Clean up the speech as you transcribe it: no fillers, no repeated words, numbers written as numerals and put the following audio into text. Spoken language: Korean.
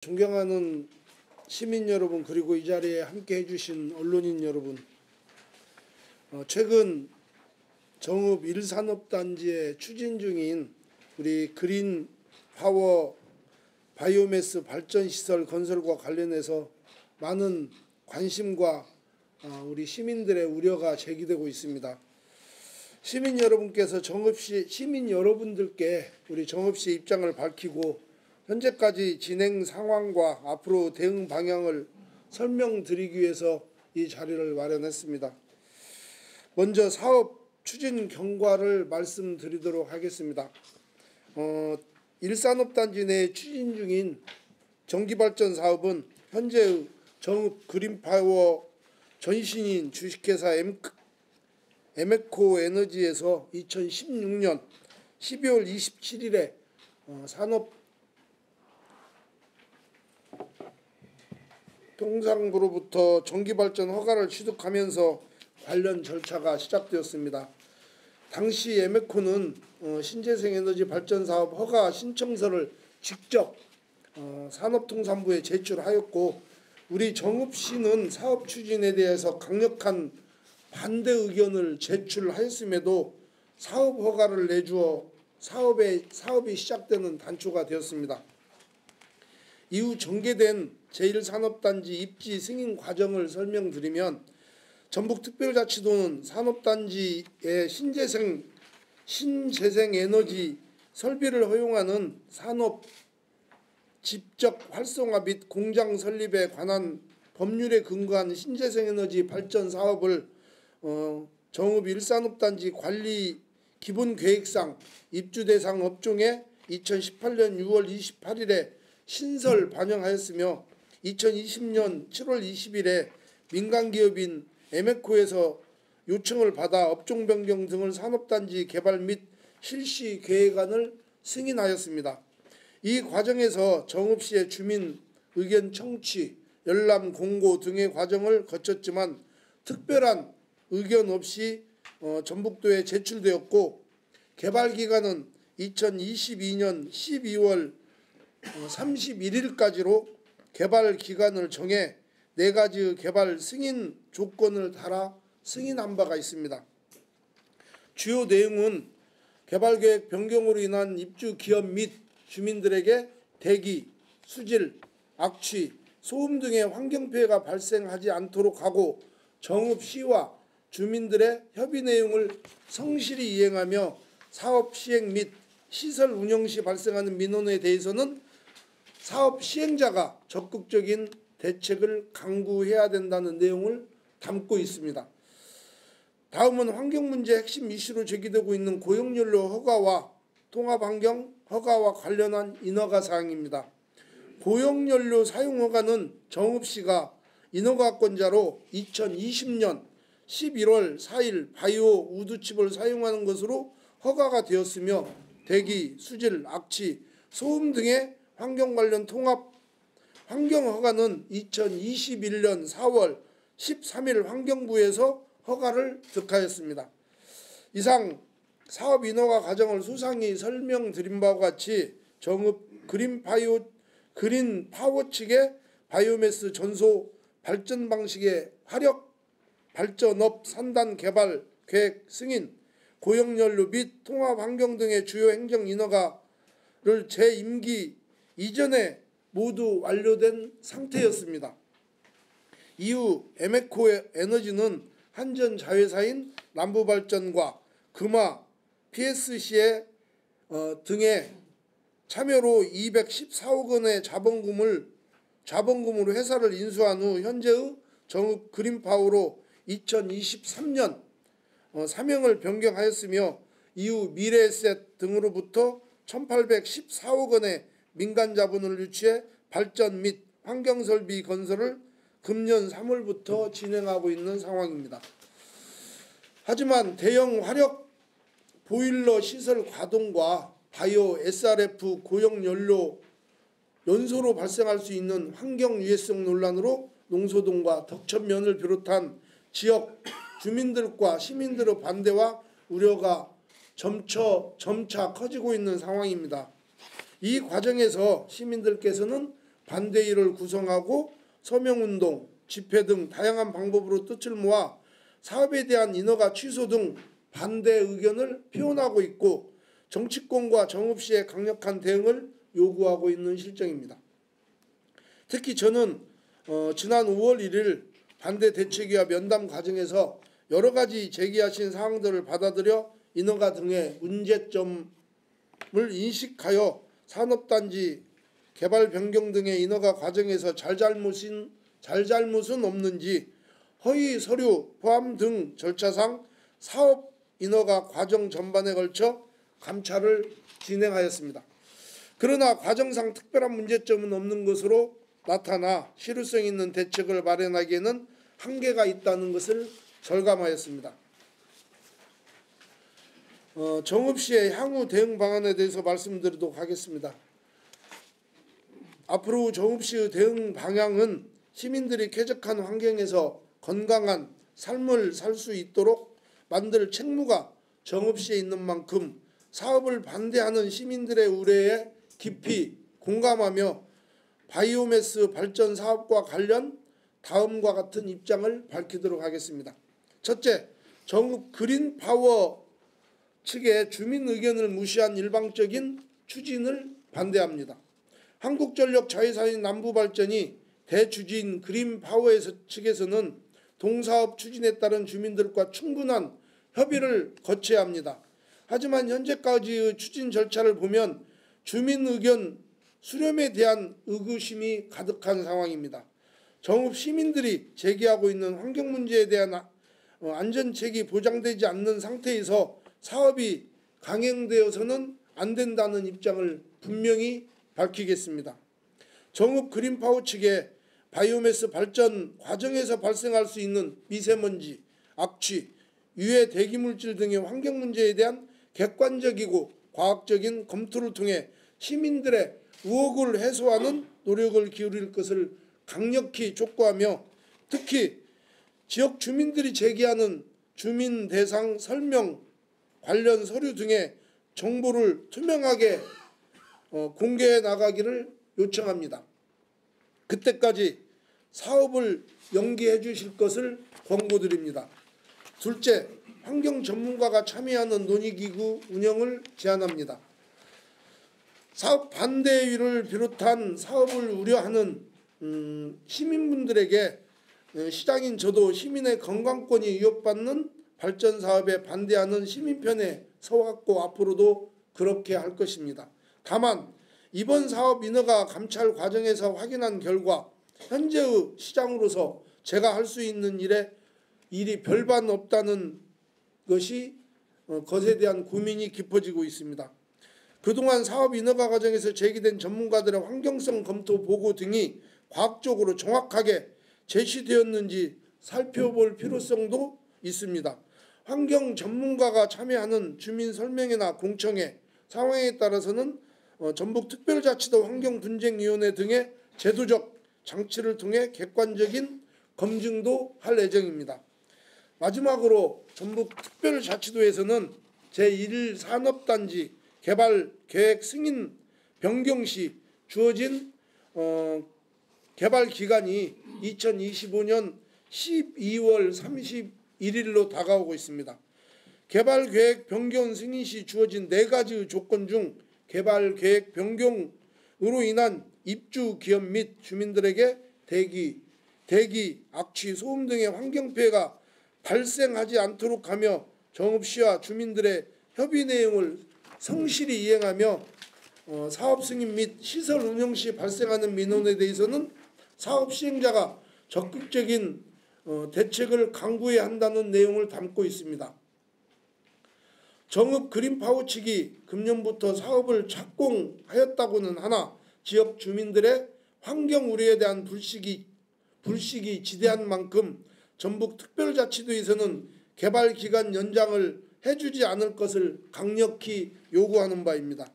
존경하는 시민 여러분, 그리고 이 자리에 함께 해주신 언론인 여러분, 최근 정읍 1산업단지에 추진 중인 우리 그린 파워 바이오매스 발전시설 건설과 관련해서 많은 관심과 우리 시민들의 우려가 제기되고 있습니다. 시민 여러분께서 정읍시 시민 여러분들께 우리 정읍시의 입장을 밝히고 현재까지 진행 상황과 앞으로 대응 방향을 설명드리기 위해서 이 자리를 마련했습니다. 먼저 사업 추진 경과를 말씀드리도록 하겠습니다. 일산업단지 내 추진 중인 전기발전 사업은 현재 정읍 그린파워 전신인 주식회사 에메코에너지에서 2016년 12월 27일에 산업통상부로부터 전기발전 허가를 취득하면서 관련 절차가 시작되었습니다. 당시 에메코는 신재생에너지 발전사업 허가 신청서를 직접 산업통상부에 제출하였고, 우리 정읍시는 사업 추진에 대해서 강력한 반대 의견을 제출하였음에도 사업 허가를 내주어 사업이 시작되는 단초가 되었습니다. 이후 전개된 제1산업단지 입지 승인 과정을 설명드리면, 전북특별자치도는 산업단지의 신재생에너지 설비를 허용하는 산업 집적 활성화 및 공장 설립에 관한 법률에 근거한 신재생에너지 발전 사업을 정읍 1산업단지 관리 기본계획상 입주 대상 업종에 2018년 6월 28일에 신설 반영하였으며, 2020년 7월 20일에 민간기업인 에메코에서 요청을 받아 업종 변경 등을 산업단지 개발 및 실시 계획안을 승인하였습니다. 이 과정에서 정읍시의 주민 의견 청취, 열람 공고 등의 과정을 거쳤지만 특별한 의견 없이 전북도에 제출되었고, 개발 기간은 2022년 12월 31일까지로 개발 기간을 정해 4가지의 개발 승인 조건을 달아 승인한 바가 있습니다. 주요 내용은 개발계획 변경으로 인한 입주 기업 및 주민들에게 대기, 수질, 악취, 소음 등의 환경피해가 발생하지 않도록 하고, 정읍시와 주민들의 협의 내용을 성실히 이행하며 사업 시행 및 시설 운영 시 발생하는 민원에 대해서는 사업 시행자가 적극적인 대책을 강구해야 된다는 내용을 담고 있습니다. 다음은 환경문제 핵심 이슈로 제기되고 있는 고용연료 허가와 통합환경 허가와 관련한 인허가 사항입니다. 고용연료 사용 허가는 정읍시가 인허가권자로 2020년 11월 4일 바이오 우드칩을 사용하는 것으로 허가가 되었으며, 대기, 수질, 악취, 소음 등의 환경 관련 통합 환경 허가는 2021년 4월 13일 환경부에서 허가를 득하였습니다. 이상 사업 인허가 과정을 소상히 설명드린 바와 같이 정읍 그린파워 측의 바이오매스 전소 발전 방식의 화력 발전업 산단 개발 계획 승인, 고용연료 및 통합환경 등의 주요 행정 인허가를 제 임기 이전에 모두 완료된 상태였습니다. 이후 에메코에너지는 한전 자회사인 남부발전과 금화, PSC 등의 참여로 214억 원의 자본금으로 회사를 인수한 후 현재의 정읍 그린파워로 2023년 사명을 변경하였으며, 이후 미래에셋 등으로부터 1,814억 원의 민간 자본을 유치해 발전 및 환경설비 건설을 금년 3월부터 진행하고 있는 상황입니다. 하지만 대형 화력 보일러 시설 가동과 바이오 SRF 고용연료 연소로 발생할 수 있는 환경 유해성 논란으로 농소동과 덕천면을 비롯한 지역 주민들과 시민들의 반대와 우려가 점차 커지고 있는 상황입니다. 이 과정에서 시민들께서는 반대일을 구성하고 서명운동, 집회 등 다양한 방법으로 뜻을 모아 사업에 대한 인허가 취소 등 반대 의견을 표현하고 있고 정치권과 정읍시의 강력한 대응을 요구하고 있는 실정입니다. 특히 저는 지난 5월 1일 반대 대책위와 면담 과정에서 여러 가지 제기하신 사항들을 받아들여 인허가 등의 문제점을 인식하여 산업단지 개발 변경 등의 인허가 과정에서 잘잘못은 없는지 허위 서류 포함 등 절차상 사업 인허가 과정 전반에 걸쳐 감찰을 진행하였습니다. 그러나 과정상 특별한 문제점은 없는 것으로 나타나 실효성 있는 대책을 마련하기에는 한계가 있다는 것을 절감하였습니다. 정읍시의 향후 대응 방안에 대해서 말씀드리도록 하겠습니다. 앞으로 정읍시의 대응 방향은 시민들이 쾌적한 환경에서 건강한 삶을 살 수 있도록 만들 책무가 정읍시에 있는 만큼 사업을 반대하는 시민들의 우려에 깊이 공감하며 바이오매스 발전 사업과 관련 다음과 같은 입장을 밝히도록 하겠습니다. 첫째, 정읍 그린파워 측의 주민 의견을 무시한 일방적인 추진을 반대합니다. 한국전력 자회사인 남부발전이 대주주인 그린파워 측에서는 동사업 추진에 따른 주민들과 충분한 협의를 거쳐야 합니다. 하지만 현재까지의 추진 절차를 보면 주민 의견 수렴에 대한 의구심이 가득한 상황입니다. 정읍 시민들이 제기하고 있는 환경 문제에 대한 안전책이 보장되지 않는 상태에서 사업이 강행되어서는 안 된다는 입장을 분명히 밝히겠습니다. 정읍 그린파워 측에 바이오매스 발전 과정에서 발생할 수 있는 미세먼지, 악취, 유해 대기물질 등의 환경 문제에 대한 객관적이고 과학적인 검토를 통해 시민들의 의혹을 해소하는 노력을 기울일 것을 강력히 촉구하며 특히 지역 주민들이 제기하는 주민 대상 설명 관련 서류 등의 정보를 투명하게 공개해 나가기를 요청합니다. 그때까지 사업을 연기해 주실 것을 권고드립니다. 둘째, 환경 전문가가 참여하는 논의기구 운영을 제안합니다. 사업 반대를 비롯한 사업을 우려하는 시민분들에게 시장인 저도 시민의 건강권이 위협받는 발전 사업에 반대하는 시민편에 서왔고 앞으로도 그렇게 할 것입니다. 다만 이번 사업 인허가 감찰 과정에서 확인한 결과 현재의 시장으로서 제가 할 수 있는 일이 별반 없다는 것에 대한 고민이 깊어지고 있습니다. 그동안 사업 인허가 과정에서 제기된 전문가들의 환경성 검토 보고 등이 과학적으로 정확하게 제시되었는지 살펴볼 필요성도 있습니다. 환경 전문가가 참여하는 주민 설명회나 공청회 상황에 따라서는 전북특별자치도 환경분쟁위원회 등의 제도적 장치를 통해 객관적인 검증도 할 예정입니다. 마지막으로 전북특별자치도에서는 제1산업단지 개발계획 승인 변경 시 주어진 개발기간이 2025년 12월 31일로 다가오고 있습니다. 개발계획 변경 승인 시 주어진 4가지 조건 중 개발계획 변경으로 인한 입주 기업 및 주민들에게 대기, 악취, 소음 등의 환경피해가 발생하지 않도록 하며 정읍시와 주민들의 협의 내용을 성실히 이행하며 사업 승인 및 시설 운영 시 발생하는 민원에 대해서는 사업 시행자가 적극적인 대책을 강구해야 한다는 내용을 담고 있습니다. 정읍 그린파워 측이 금년부터 사업을 착공하였다고는 하나 지역 주민들의 환경 우려에 대한 불식이 지대한 만큼 전북특별자치도에서는 개발기간 연장을 해주지 않을 것을 강력히 요구하는 바입니다.